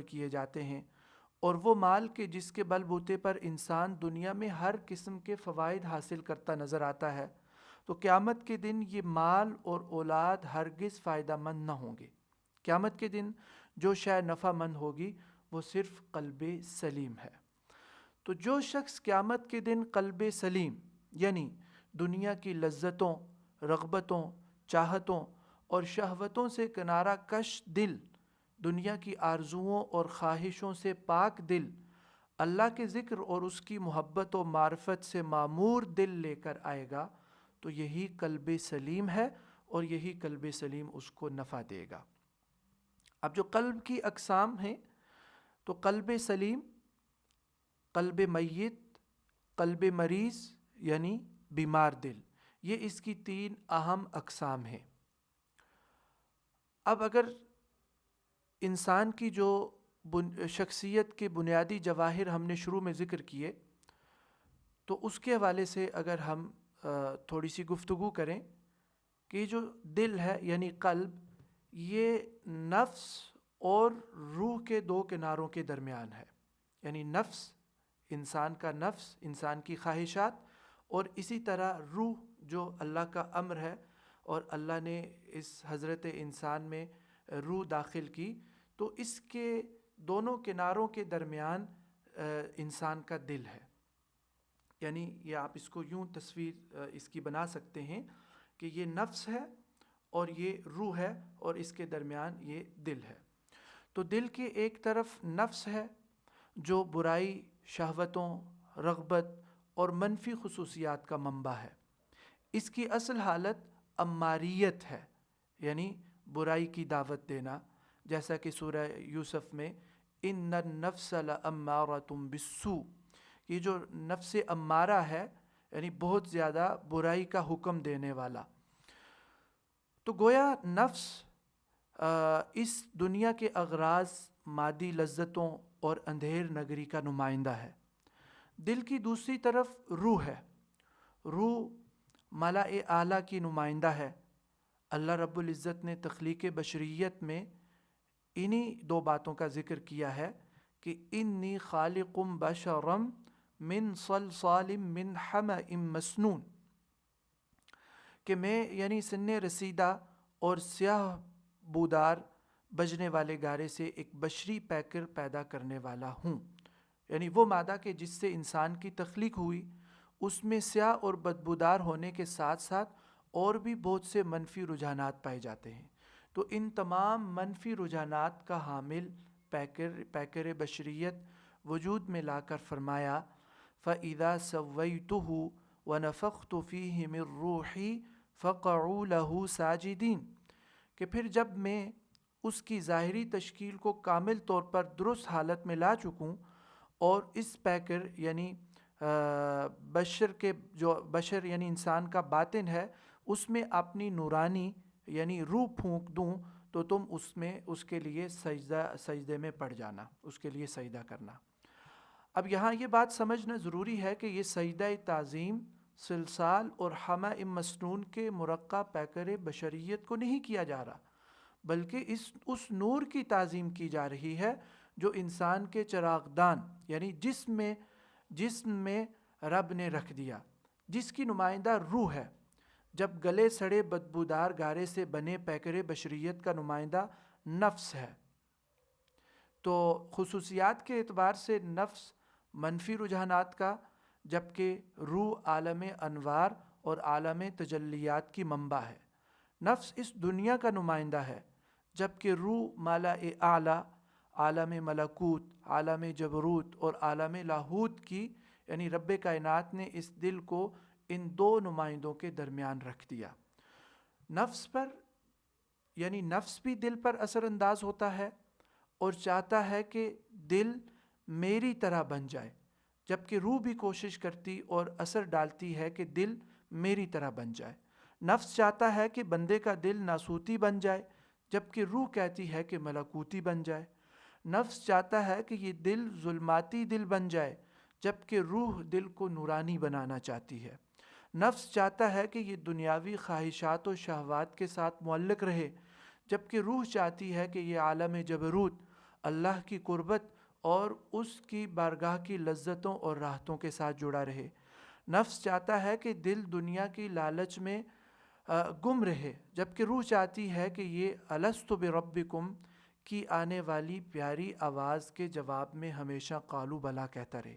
کیے جاتے ہیں، اور وہ مال کے جس کے بل بوتے پر انسان دنیا میں ہر قسم کے فوائد حاصل کرتا نظر آتا ہے، تو قیامت کے دن یہ مال اور اولاد ہرگز فائدہ مند نہ ہوں گے۔ قیامت کے دن جو شے نفع مند ہوگی وہ صرف قلب سلیم ہے۔ تو جو شخص قیامت کے دن قلب سلیم یعنی دنیا کی لذتوں، رغبتوں، چاہتوں اور شہوتوں سے کنارہ کش دل، دنیا کی آرزوؤں اور خواہشوں سے پاک دل، اللہ کے ذکر اور اس کی محبت و معرفت سے معمور دل لے کر آئے گا، تو یہی قلب سلیم ہے، اور یہی قلب سلیم اس کو نفع دے گا۔ اب جو قلب کی اقسام ہیں، تو قلب سلیم، قلب میت، قلب مریض یعنی بیمار دل، یہ اس کی 3 اہم اقسام ہیں۔ اب اگر انسان کی جو شخصیت کے بنیادی جواہر ہم نے شروع میں ذکر کیے، تو اس کے حوالے سے اگر ہم تھوڑی سی گفتگو کریں کہ جو دل ہے یعنی قلب، یہ نفس اور روح کے 2 کناروں کے درمیان ہے۔ یعنی نفس، انسان کا نفس، انسان کی خواہشات، اور اسی طرح روح جو اللہ کا امر ہے، اور اللہ نے اس حضرت انسان میں روح داخل کی، تو اس کے دونوں کناروں کے درمیان انسان کا دل ہے۔ یعنی یہ آپ اس کو یوں تصویر اس کی بنا سکتے ہیں کہ یہ نفس ہے اور یہ روح ہے، اور اس کے درمیان یہ دل ہے۔ تو دل کے ایک طرف نفس ہے جو برائی، شہوتوں، رغبت اور منفی خصوصیات کا منبع ہے۔ اس کی اصل حالت اماریت ہے، یعنی برائی کی دعوت دینا، جیسا کہ سورہ یوسف میں ان النفس لامارۃ بالسوء، یہ جو نفس امارہ ہے یعنی بہت زیادہ برائی کا حکم دینے والا۔ تو گویا نفس اس دنیا کے اغراض، مادی لذتوں اور اندھیر نگری کا نمائندہ ہے۔ دل کی دوسری طرف روح ہے۔ روح ملأ اعلیٰ کی نمائندہ ہے۔ اللہ رب العزت نے تخلیق بشریت میں انہی 2 باتوں کا ذکر کیا ہے کہ انی خالق بشرا من صلصال من حمأ مسنون، کہ میں یعنی سن رسیدہ اور سیاہ بودار بجنے والے گارے سے ایک بشری پیکر پیدا کرنے والا ہوں۔ یعنی وہ مادہ کہ جس سے انسان کی تخلیق ہوئی، اس میں سیاہ اور بدبودار ہونے کے ساتھ ساتھ اور بھی بہت سے منفی رجحانات پائے جاتے ہیں۔ تو ان تمام منفی رجحانات کا حامل پیکر بشریت وجود میں لا کر فرمایا فَإِذَا سَوَّيْتُهُ وَنَفَخْتُ فِيهِ مِن رُّوحِي فَقَعُوا لَهُ سَاجِدِينَ، کہ پھر جب میں اس کی ظاہری تشکیل کو کامل طور پر درست حالت میں لا چکوں، اور اس پیکر یعنی بشر یعنی انسان کا باطن ہے، اس میں اپنی نورانی یعنی روح پھونک دوں، تو تم اس کے لیے سجدے میں پڑ جانا، اس کے لیے سجدہ کرنا۔ اب یہاں یہ بات سمجھنا ضروری ہے کہ یہ سجدہ تعظیم سلسال اور حمأ مسنون کے مرقع پیکر بشریت کو نہیں کیا جا رہا، بلکہ اس نور کی تعظیم کی جا رہی ہے جو انسان کے چراغدان یعنی جسم میں رب نے رکھ دیا، جس کی نمائندہ روح ہے، جب گلے سڑے بدبودار گارے سے بنے پیکر بشریت کا نمائندہ نفس ہے۔ تو خصوصیات کے اعتبار سے نفس منفی رجحانات کا، جبکہ روح عالم انوار اور عالم تجلیات کی منبع ہے۔ نفس اس دنیا کا نمائندہ ہے، جبکہ روح مالا اعلیٰ، عالم ملکوت، عالم جبروت اور عالم لاہوت کی، یعنی رب کائنات نے اس دل کو ان 2 نمائندوں کے درمیان رکھ دیا۔ نفس پر یعنی نفس بھی دل پر اثر انداز ہوتا ہے اور چاہتا ہے کہ دل میری طرح بن جائے، جبکہ روح بھی کوشش کرتی اور اثر ڈالتی ہے کہ دل میری طرح بن جائے۔ نفس چاہتا ہے کہ بندے کا دل ناسوتی بن جائے، جبکہ روح کہتی ہے کہ ملکوتی بن جائے۔ نفس چاہتا ہے کہ یہ دل ظلماتی دل بن جائے، جبکہ روح دل کو نورانی بنانا چاہتی ہے۔ نفس چاہتا ہے کہ یہ دنیاوی خواہشات و شہوات کے ساتھ معلق رہے، جبکہ روح چاہتی ہے کہ یہ عالم جبروت، اللہ کی قربت اور اس کی بارگاہ کی لذتوں اور راحتوں کے ساتھ جڑا رہے۔ نفس چاہتا ہے کہ دل دنیا کی لالچ میں گم رہے، جبکہ روح چاہتی ہے کہ یہ الستُ بربکم کی آنے والی پیاری آواز کے جواب میں ہمیشہ قالوا بلا کہتا رہے۔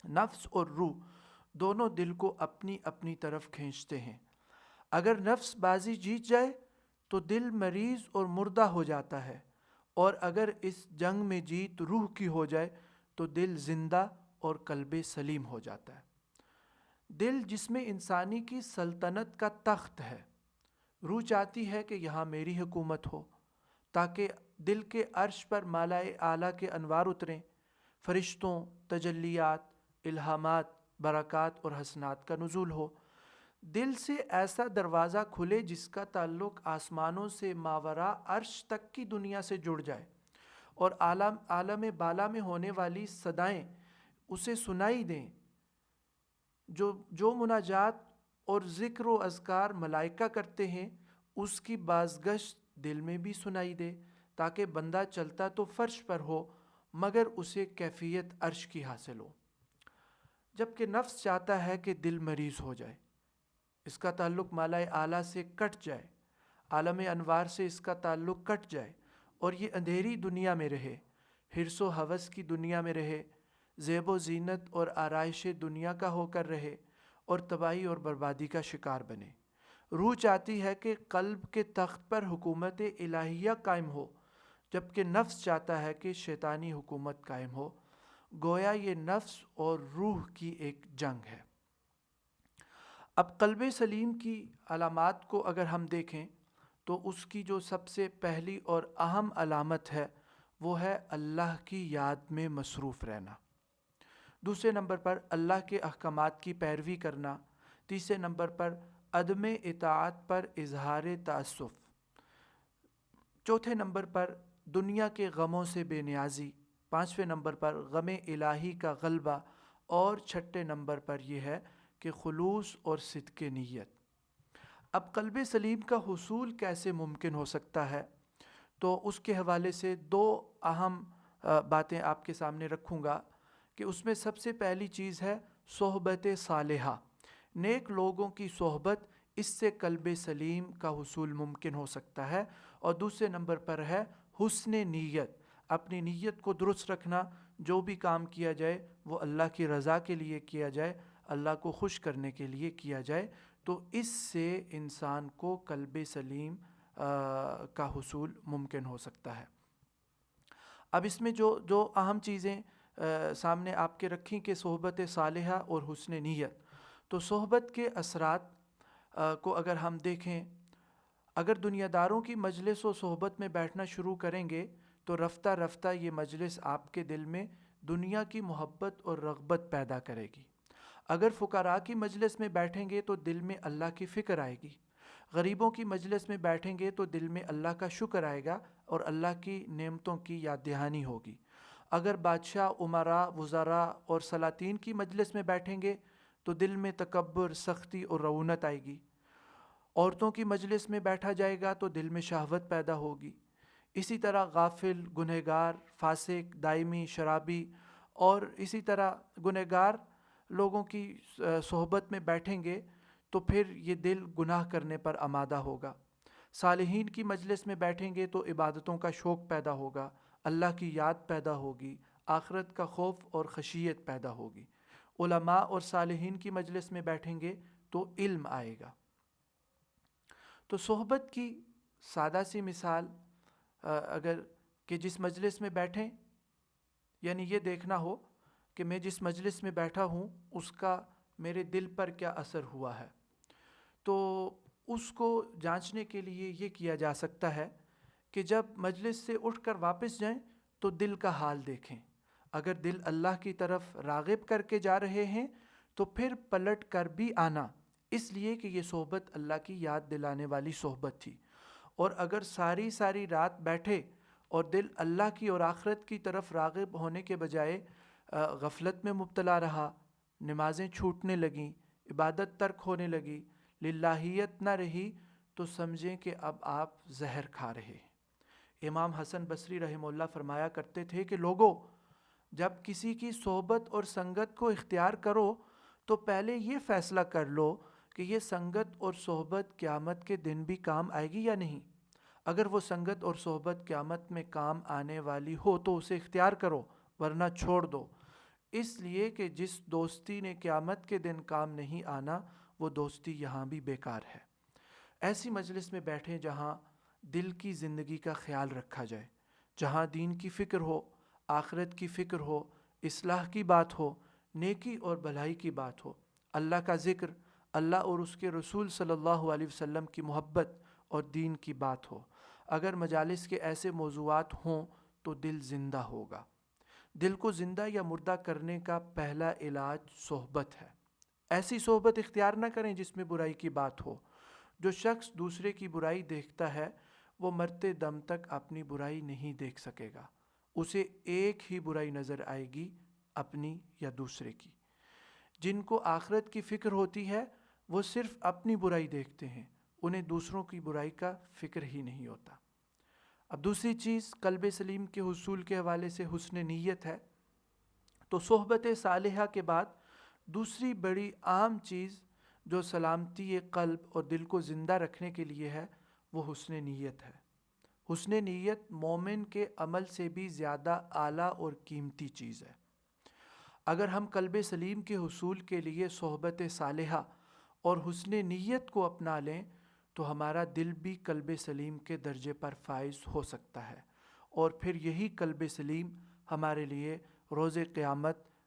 نفس اور روح دونوں دل کو اپنی اپنی طرف کھینچتے ہیں۔ اگر نفس بازی جیت جائے تو دل مریض اور مردہ ہو جاتا ہے، اور اگر اس جنگ میں جیت روح کی ہو جائے تو دل زندہ اور قلب سلیم ہو جاتا ہے۔ دل جس میں انسانی کی سلطنت کا تخت ہے، روح چاہتی ہے کہ یہاں میری حکومت ہو، تاکہ دل کے عرش پر مالائے اعلیٰ کے انوار اتریں، فرشتوں، تجلیات، الہامات، برکات اور حسنات کا نزول ہو۔ دل سے ایسا دروازہ کھلے جس کا تعلق آسمانوں سے ماوراء عرش تک کی دنیا سے جڑ جائے، اور عالم بالا میں ہونے والی صدائیں اسے سنائی دیں۔ جو مناجات اور ذکر و اذکار ملائکہ کرتے ہیں، اس کی بازگشت دل میں بھی سنائی دے، تاکہ بندہ چلتا تو فرش پر ہو مگر اسے کیفیت عرش کی حاصل ہو۔ جبکہ نفس چاہتا ہے کہ دل مریض ہو جائے، اس کا تعلق مالائے اعلیٰ سے کٹ جائے، عالم انوار سے اس کا تعلق کٹ جائے، اور یہ اندھیری دنیا میں رہے، حرص و ہوس کی دنیا میں رہے، زیب و زینت اور آرائش دنیا کا ہو کر رہے، اور تباہی اور بربادی کا شکار بنے۔ روح چاہتی ہے کہ قلب کے تخت پر حکومت الہیہ قائم ہو، جبکہ نفس چاہتا ہے کہ شیطانی حکومت قائم ہو۔ گویا یہ نفس اور روح کی ایک جنگ ہے۔ اب قلب سلیم کی علامات کو اگر ہم دیکھیں تو اس کی جو سب سے پہلی اور اہم علامت ہے وہ ہے اللہ کی یاد میں مصروف رہنا۔ دوسرے نمبر پر اللہ کے احکامات کی پیروی کرنا۔ تیسرے نمبر پر عدم اطاعت پر اظہار تعسف۔ چوتھے نمبر پر دنیا کے غموں سے بے نیازی۔ پانچویں نمبر پر غم الہی کا غلبہ، اور چھٹے نمبر پر یہ ہے کہ خلوص اور صدق نیت۔ اب قلب سلیم کا حصول کیسے ممکن ہو سکتا ہے، تو اس کے حوالے سے دو اہم باتیں آپ کے سامنے رکھوں گا کہ اس میں سب سے پہلی چیز ہے صحبت صالحہ۔ نیک لوگوں کی صحبت، اس سے قلب سلیم کا حصول ممکن ہو سکتا ہے۔ اور دوسرے نمبر پر ہے حسن نیت، اپنی نیت کو درست رکھنا، جو بھی کام کیا جائے وہ اللہ کی رضا کے لیے کیا جائے، اللہ کو خوش کرنے کے لیے کیا جائے، تو اس سے انسان کو قلب سلیم کا حصول ممکن ہو سکتا ہے۔ اب اس میں جو اہم چیزیں سامنے آپ کے رکھیں کہ صحبت صالحہ اور حسن نیت، تو صحبت کے اثرات کو اگر ہم دیکھیں، اگر دنیا داروں کی مجلس و صحبت میں بیٹھنا شروع کریں گے تو رفتہ رفتہ یہ مجلس آپ کے دل میں دنیا کی محبت اور رغبت پیدا کرے گی۔ اگر فقراء کی مجلس میں بیٹھیں گے تو دل میں اللہ کی فکر آئے گی، غریبوں کی مجلس میں بیٹھیں گے تو دل میں اللہ کا شکر آئے گا اور اللہ کی نعمتوں کی یاد دہانی ہوگی۔ اگر بادشاہ، امراء، وزراء اور سلاطین کی مجلس میں بیٹھیں گے تو دل میں تکبر، سختی اور رعونت آئے گی۔ عورتوں کی مجلس میں بیٹھا جائے گا تو دل میں شہوت پیدا ہوگی۔ اسی طرح غافل، گنہگار، فاسق، دائمی شرابی اور اسی طرح گنہگار لوگوں کی صحبت میں بیٹھیں گے تو پھر یہ دل گناہ کرنے پر آمادہ ہوگا۔ صالحین کی مجلس میں بیٹھیں گے تو عبادتوں کا شوق پیدا ہوگا، اللہ کی یاد پیدا ہوگی، آخرت کا خوف اور خشیت پیدا ہوگی۔ علماء اور صالحین کی مجلس میں بیٹھیں گے تو علم آئے گا۔ تو صحبت کی سادہ سی مثال اگر کہ جس مجلس میں بیٹھیں، یعنی یہ دیکھنا ہو کہ میں جس مجلس میں بیٹھا ہوں اس کا میرے دل پر کیا اثر ہوا ہے، تو اس کو جانچنے کے لیے یہ کیا جا سکتا ہے کہ جب مجلس سے اٹھ کر واپس جائیں تو دل کا حال دیکھیں۔ اگر دل اللہ کی طرف راغب کر کے جا رہے ہیں تو پھر پلٹ کر بھی آنا، اس لیے کہ یہ صحبت اللہ کی یاد دلانے والی صحبت تھی۔ اور اگر ساری رات بیٹھے اور دل اللہ کی اور آخرت کی طرف راغب ہونے کے بجائے غفلت میں مبتلا رہا، نمازیں چھوٹنے لگیں، عبادت ترک ہونے لگی، للہیت نہ رہی، تو سمجھیں کہ اب آپ زہر کھا رہے ہیں، امام حسن بصری رحمہ اللہ فرمایا کرتے تھے کہ لوگوں، جب کسی کی صحبت اور سنگت کو اختیار کرو تو پہلے یہ فیصلہ کر لو کہ یہ سنگت اور صحبت قیامت کے دن بھی کام آئے گی یا نہیں۔ اگر وہ سنگت اور صحبت قیامت میں کام آنے والی ہو تو اسے اختیار کرو، ورنہ چھوڑ دو، اس لیے کہ جس دوستی نے قیامت کے دن کام نہیں آنا وہ دوستی یہاں بھی بیکار ہے۔ ایسی مجلس میں بیٹھیں جہاں دل کی زندگی کا خیال رکھا جائے، جہاں دین کی فکر ہو، آخرت کی فکر ہو، اصلاح کی بات ہو، نیکی اور بھلائی کی بات ہو، اللہ کا ذکر، اللہ اور اس کے رسول صلی اللہ علیہ وسلم کی محبت اور دین کی بات ہو۔ اگر مجالس کے ایسے موضوعات ہوں تو دل زندہ ہوگا۔ دل کو زندہ یا مردہ کرنے کا پہلا علاج صحبت ہے۔ ایسی صحبت اختیار نہ کریں جس میں برائی کی بات ہو۔ جو شخص دوسرے کی برائی دیکھتا ہے وہ مرتے دم تک اپنی برائی نہیں دیکھ سکے گا، اسے ایک ہی برائی نظر آئے گی، اپنی یا دوسرے کی۔ جن کو آخرت کی فکر ہوتی ہے وہ صرف اپنی برائی دیکھتے ہیں، انہیں دوسروں کی برائی کا فکر ہی نہیں ہوتا۔ اب دوسری چیز قلب سلیم کے حصول کے حوالے سے حسن نیت ہے۔ تو صحبت صالحہ کے بعد دوسری بڑی عام چیز جو سلامتی قلب اور دل کو زندہ رکھنے کے لیے ہے وہ حسن نیت ہے۔ حسن نیت مومن کے عمل سے بھی زیادہ اعلیٰ اور قیمتی چیز ہے۔ اگر ہم قلب سلیم کے حصول کے لیے صحبت صالحہ اور حسن نیت کو اپنا لیں تو ہمارا دل بھی قلب سلیم کے درجے پر فائز ہو سکتا ہے، اور پھر یہی قلب سلیم ہمارے لیے روز قیامت